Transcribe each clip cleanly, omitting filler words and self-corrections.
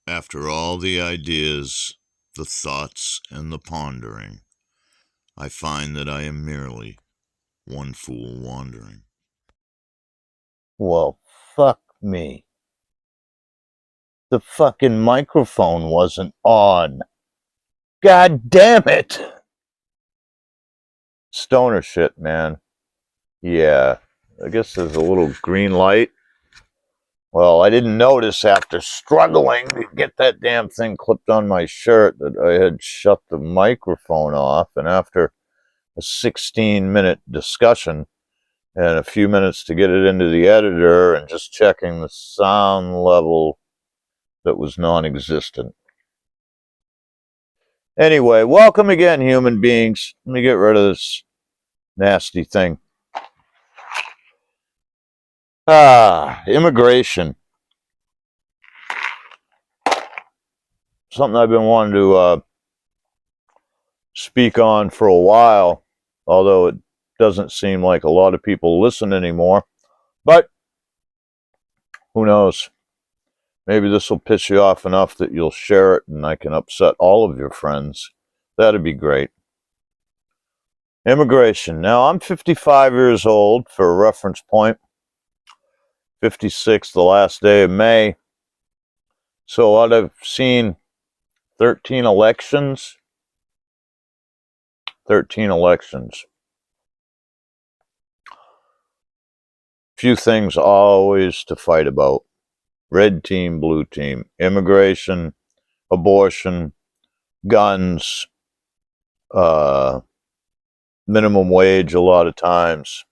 After all the ideas, the thoughts, and the pondering, I find that I am merely one fool wandering. Well, fuck me. The fucking microphone wasn't on. God damn it! Stoner shit, man. Yeah, I guess there's a little green light. Well, I didn't notice after struggling to get that damn thing clipped on my shirt that I had shut the microphone off. And after a 16-minute discussion and a few minutes to get it into the editor and just checking the sound level that was non-existent. Anyway, welcome again, human beings. Let me get rid of this nasty thing. Immigration. Something I've been wanting to speak on for a while, although it doesn't seem like a lot of people listen anymore. But who knows? Maybe this will piss you off enough that you'll share it and I can upset all of your friends. That'd be great. Immigration. Now, I'm 55 years old, for a reference point. 56 the last day of May. So what I've seen 13 elections. 13 elections. Few things always to fight about. Red team, blue team. Immigration, abortion, guns, minimum wage a lot of times.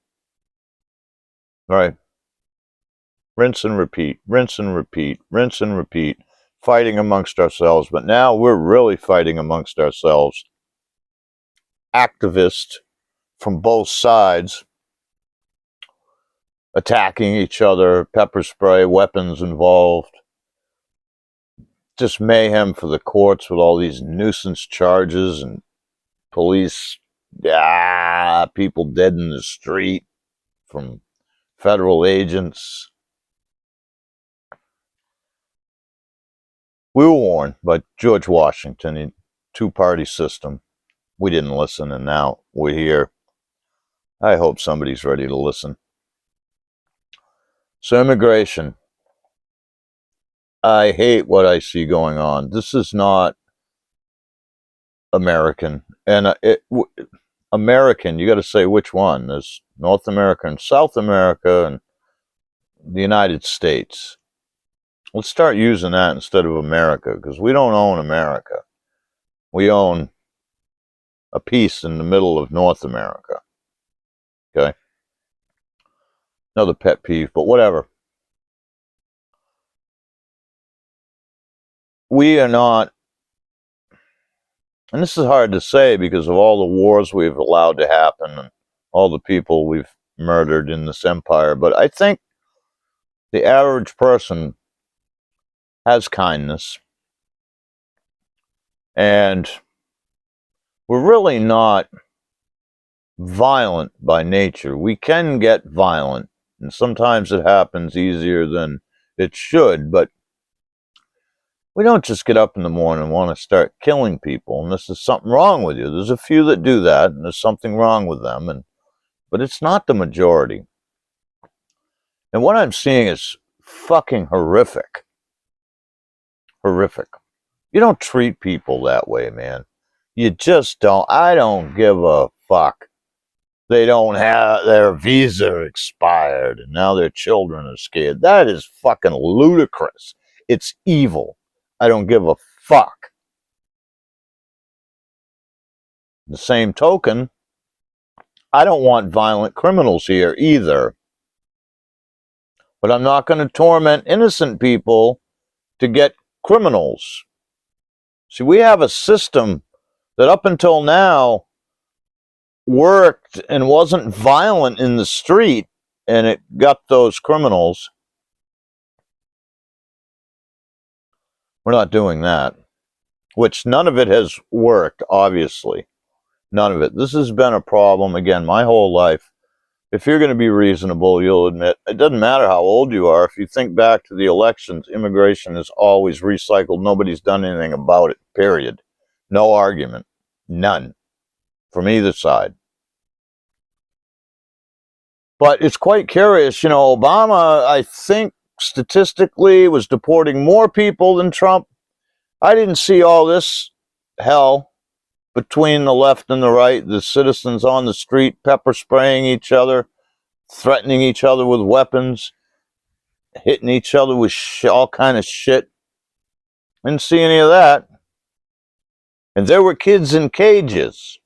Right. Rinse and repeat, rinse and repeat, rinse and repeat. Fighting amongst ourselves. But now we're really fighting amongst ourselves. Activists from both sides attacking each other, pepper spray, weapons involved. Just mayhem for the courts with all these nuisance charges and police, people dead in the street from federal agents. We were warned by George Washington, two-party system. We didn't listen, and now we're here. I hope somebody's ready to listen. So immigration. I hate what I see going on. This is not American. And American, you got to say which one. There's North America and South America and the United States. Let's start using that instead of America, because we don't own America. We own a piece in the middle of North America. Okay? Another pet peeve, but whatever. We are not, and this is hard to say because of all the wars we've allowed to happen and all the people we've murdered in this empire, but I think the average person has kindness, and we're really not violent by nature. We can get violent, and sometimes it happens easier than it should, but we don't just get up in the morning and want to start killing people, and there's something wrong with you. There's a few that do that, and there's something wrong with them, but it's not the majority. And what I'm seeing is fucking horrific. Horrific. You don't treat people that way, man. You just don't. I don't give a fuck. They don't have their visa expired, and now their children are scared. That is fucking ludicrous. It's evil. I don't give a fuck. The same token, I don't want violent criminals here either. But I'm not going to torment innocent people to get criminals. See, we have a system that up until now worked and wasn't violent in the street, and it got those criminals. We're not doing that, which none of it has worked, obviously. None of it. This has been a problem, again, my whole life. if you're going to be reasonable, you'll admit it doesn't matter how old you are. If you think back to the elections, immigration is always recycled. Nobody's done anything about it, period. No argument. None. From either side. But it's quite curious. Obama, I think, statistically was deporting more people than Trump. I didn't see all this hell between the left and the right, the citizens on the street pepper spraying each other, threatening each other with weapons, hitting each other with all kind of shit. Didn't see any of that. And there were kids in cages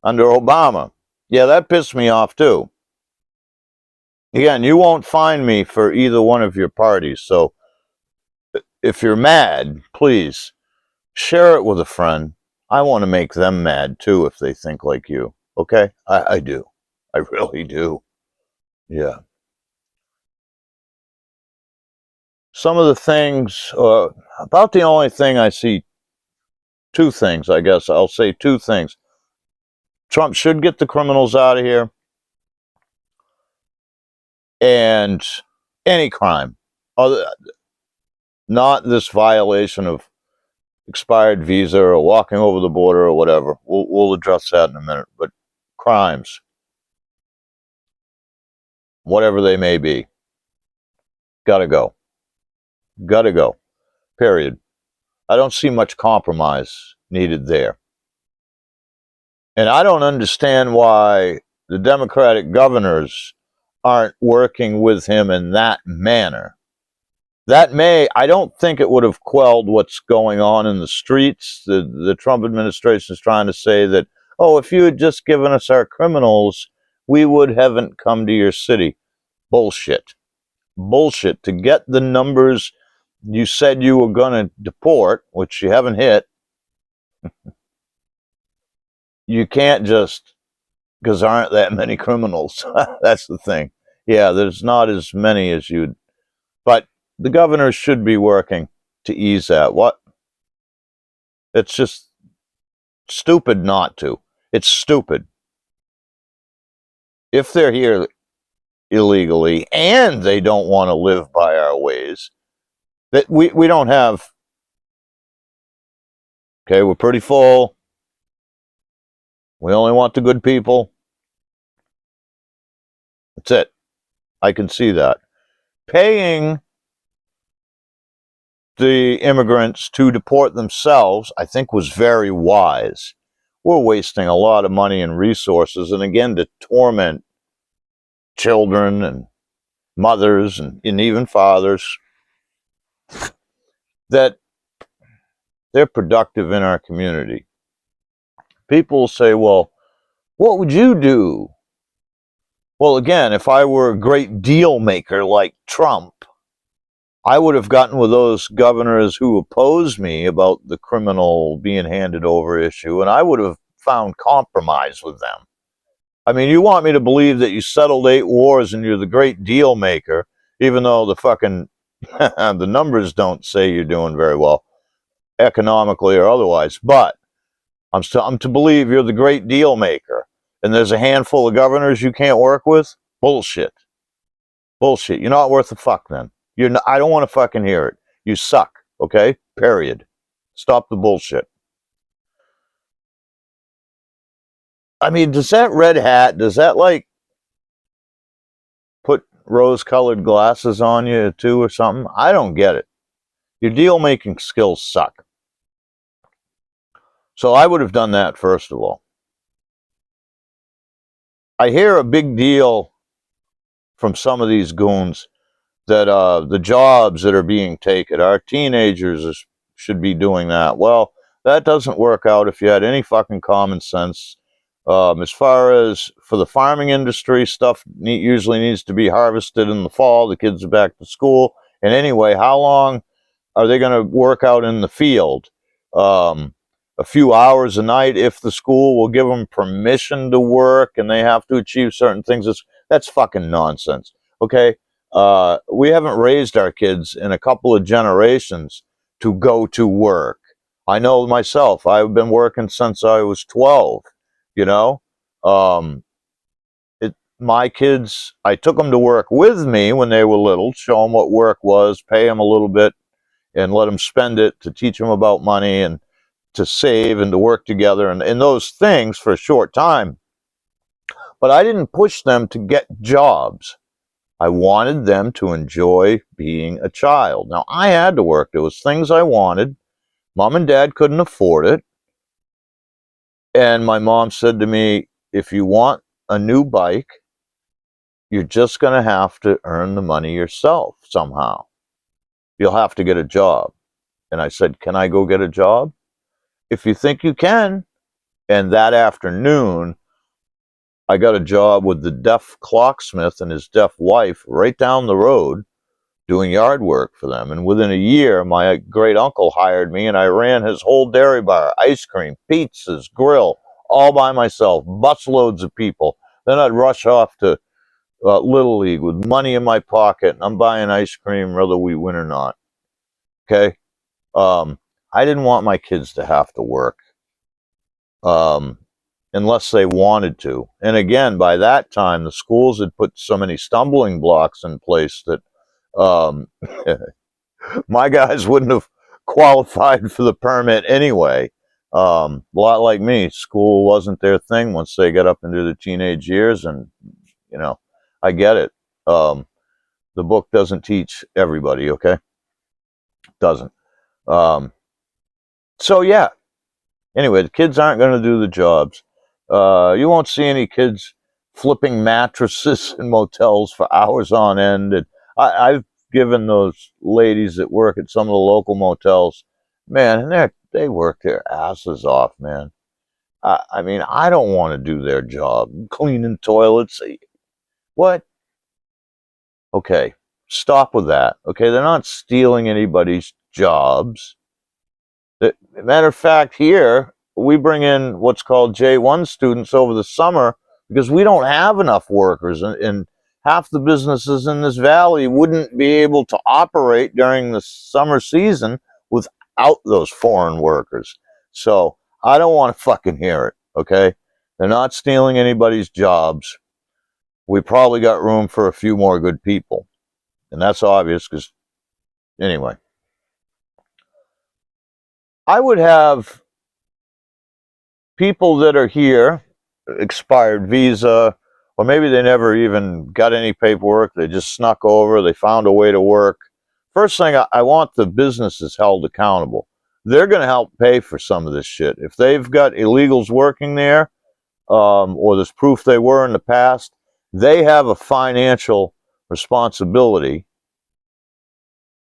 under Obama. Yeah, that pissed me off too. Again, you won't find me for either one of your parties. So if you're mad, please share it with a friend. I want to make them mad too if they think like you. Okay? I do. I really do. Yeah. Some of the things, about the only thing I see, two things, I guess. I'll say two things. Trump should get the criminals out of here. And any crime, not this violation of expired visa or walking over the border or whatever. We'll address that in a minute. But crimes, whatever they may be, gotta go. Gotta go. Period. I don't see much compromise needed there. And I don't understand why the Democratic governors aren't working with him in that manner. I don't think it would have quelled what's going on in the streets. The Trump administration is trying to say that, oh, if you had just given us our criminals, we would haven't come to your city. Bullshit. Bullshit. To get the numbers you said you were going to deport, which you haven't hit, you can't just, because there aren't that many criminals. That's the thing. Yeah, there's not as many as you'd, but the governors should be working to ease that. What? It's just stupid not to. It's stupid. If they're here illegally and they don't want to live by our ways, that we don't have, okay, we're pretty full. We only want the good people. That's it. I can see that. Paying the immigrants to deport themselves, I think, was very wise. We're wasting a lot of money and resources, and again, to torment children and mothers and even fathers, that they're productive in our community. People will say, well, what would you do? Well, again, if I were a great deal maker like Trump, I would have gotten with those governors who opposed me about the criminal being handed over issue, and I would have found compromise with them. I mean, you want me to believe that you settled 8 wars and you're the great deal maker, even though the fucking the numbers don't say you're doing very well, economically or otherwise. But I'm to believe you're the great deal maker, and there's a handful of governors you can't work with. Bullshit. Bullshit. You're not worth a fuck then. I don't want to fucking hear it. You suck, okay? Period. Stop the bullshit. I mean, does that red hat, does that like put rose-colored glasses on you too or something? I don't get it. Your deal-making skills suck. So I would have done that first of all. I hear a big deal from some of these goons that the jobs that are being taken, our teenagers should be doing that. Well, that doesn't work out if you had any fucking common sense. As far as for the farming industry, stuff usually needs to be harvested in the fall. The kids are back to school. And anyway, how long are they going to work out in the field? A few hours a night if the school will give them permission to work and they have to achieve certain things. That's fucking nonsense. Okay? We haven't raised our kids in a couple of generations to go to work. I know myself. I've been working since I was 12, you know? my kids, I took them to work with me when they were little, show them what work was, pay them a little bit, and let them spend it to teach them about money and to save and to work together and those things for a short time. But I didn't push them to get jobs. I wanted them to enjoy being a child. Now, I had to work. There was things I wanted. Mom and Dad couldn't afford it. And my mom said to me, if you want a new bike, you're just going to have to earn the money yourself somehow. You'll have to get a job. And I said, can I go get a job? If you think you can. And that afternoon, I got a job with the deaf clocksmith and his deaf wife right down the road doing yard work for them. And within a year, my great uncle hired me and I ran his whole dairy bar, ice cream, pizzas, grill, all by myself, busloads of people. Then I'd rush off to Little League with money in my pocket and I'm buying ice cream whether we win or not. Okay? I didn't want my kids to have to work. Unless they wanted to. And again, by that time, the schools had put so many stumbling blocks in place that my guys wouldn't have qualified for the permit anyway. A lot like me, school wasn't their thing once they got up into the teenage years, and you know, I get it. The book doesn't teach everybody, okay? It doesn't. So yeah. Anyway, the kids aren't going to do the jobs. You won't see any kids flipping mattresses in motels for hours on end. And I've given those ladies that work at some of the local motels, man, and they work their asses off, man. I mean, I don't want to do their job. Cleaning toilets. What? Okay, stop with that. Okay, they're not stealing anybody's jobs. Matter of fact, here, we bring in what's called J1 students over the summer because we don't have enough workers, and half the businesses in this valley wouldn't be able to operate during the summer season without those foreign workers. So I don't want to fucking hear it, okay? They're not stealing anybody's jobs. We probably got room for a few more good people. And that's obvious because, anyway. I would have people that are here, expired visa, or maybe they never even got any paperwork, they just snuck over, they found a way to work. First thing, I want the businesses held accountable. They're going to help pay for some of this shit. If they've got illegals working there, or there's proof they were in the past, they have a financial responsibility.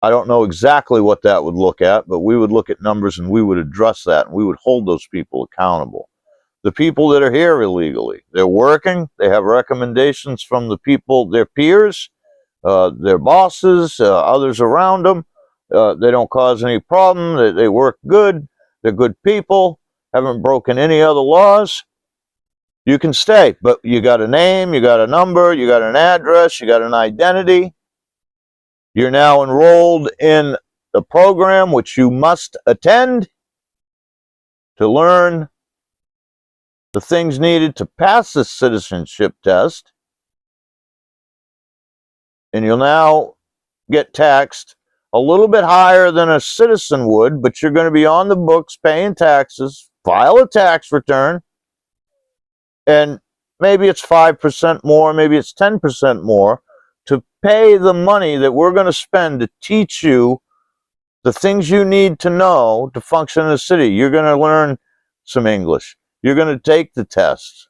I don't know exactly what that would look at, but we would look at numbers and we would address that and we would hold those people accountable. The people that are here illegally, they're working, they have recommendations from the people, their peers, their bosses, others around them. They don't cause any problem, they work good, they're good people, haven't broken any other laws. You can stay, but you got a name, you got a number, you got an address, you got an identity. You're now enrolled in the program which you must attend to learn the things needed to pass the citizenship test. And you'll now get taxed a little bit higher than a citizen would, but you're going to be on the books paying taxes, file a tax return, and maybe it's 5% more, maybe it's 10% more, to pay the money that we're going to spend to teach you the things you need to know to function in the city. You're going to learn some English. You're going to take the tests.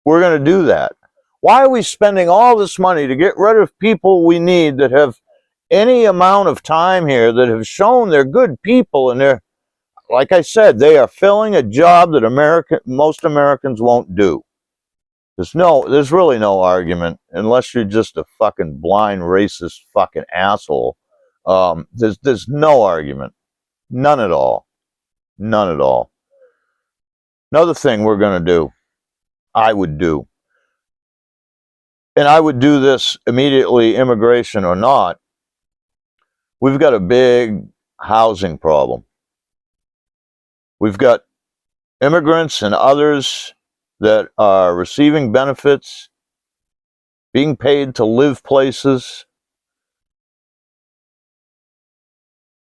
We're going to do that. Why are we spending all this money to get rid of people we need that have any amount of time here, that have shown they're good people, and they're, like I said, they are filling a job that most Americans won't do. There's really no argument, unless you're just a fucking blind racist fucking asshole. There's no argument. None at all. None at all. Another thing we're going to do, I would do, and I would do this immediately, immigration or not, we've got a big housing problem. We've got immigrants and others that are receiving benefits being paid to live places.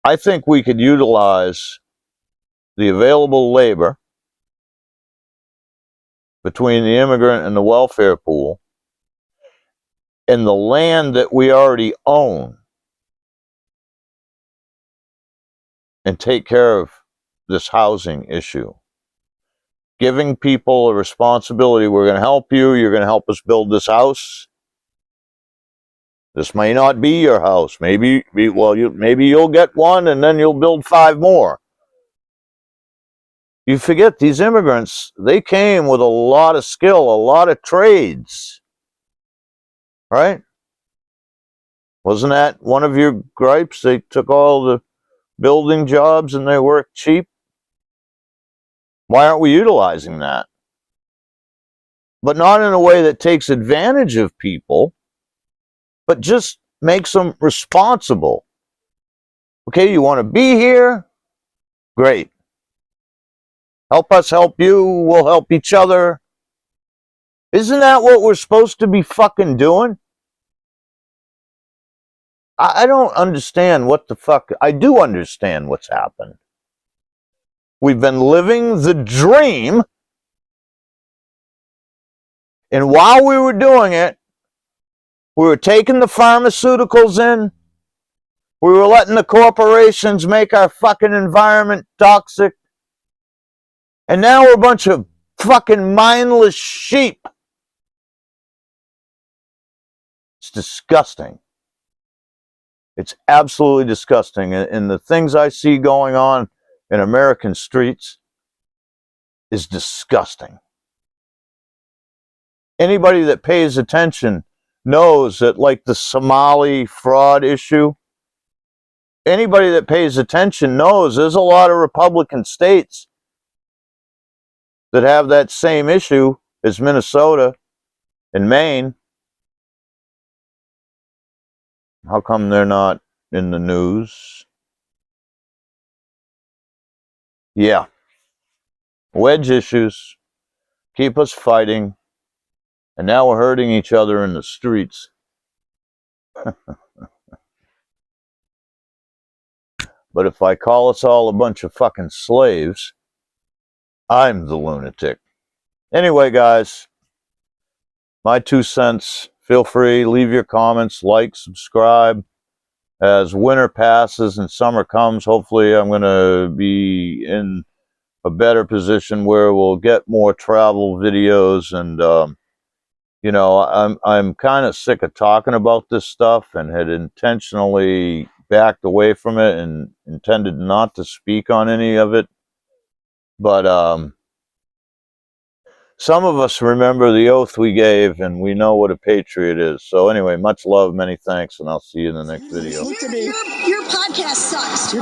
I think we could utilize the available labor between the immigrant and the welfare pool and the land that we already own and take care of this housing issue. Giving people a responsibility. We're going to help you. You're going to help us build this house. This may not be your house. Maybe you'll get one and then you'll build 5 more. You forget these immigrants, they came with a lot of skill, a lot of trades. Right? Wasn't that one of your gripes? They took all the building jobs and they worked cheap. Why aren't we utilizing that? But not in a way that takes advantage of people, but just makes them responsible. Okay, you want to be here? Great. Help us help you, we'll help each other. Isn't that what we're supposed to be fucking doing? I don't understand what the fuck. I do understand what's happened. We've been living the dream, and while we were doing it, we were taking the pharmaceuticals in, we were letting the corporations make our fucking environment toxic, and now we're a bunch of fucking mindless sheep. It's disgusting. It's absolutely disgusting. And the things I see going on in American streets is disgusting. Anybody that pays attention knows that, like the Somali fraud issue, anybody that pays attention knows there's a lot of Republican states that have that same issue as Minnesota and Maine. How come they're not in the news? Yeah. Wedge issues keep us fighting, and now we're hurting each other in the streets. But if I call us all a bunch of fucking slaves, I'm the lunatic. Anyway, guys, my 2 cents. Feel free, leave your comments, like, subscribe. As winter passes and summer comes, hopefully I'm going to be in a better position where we'll get more travel videos. And you know, I'm kind of sick of talking about this stuff and had intentionally backed away from it and intended not to speak on any of it. But some of us remember the oath we gave, and we know what a patriot is. So anyway, much love, many thanks, and I'll see you in the next video. Your podcast sucks.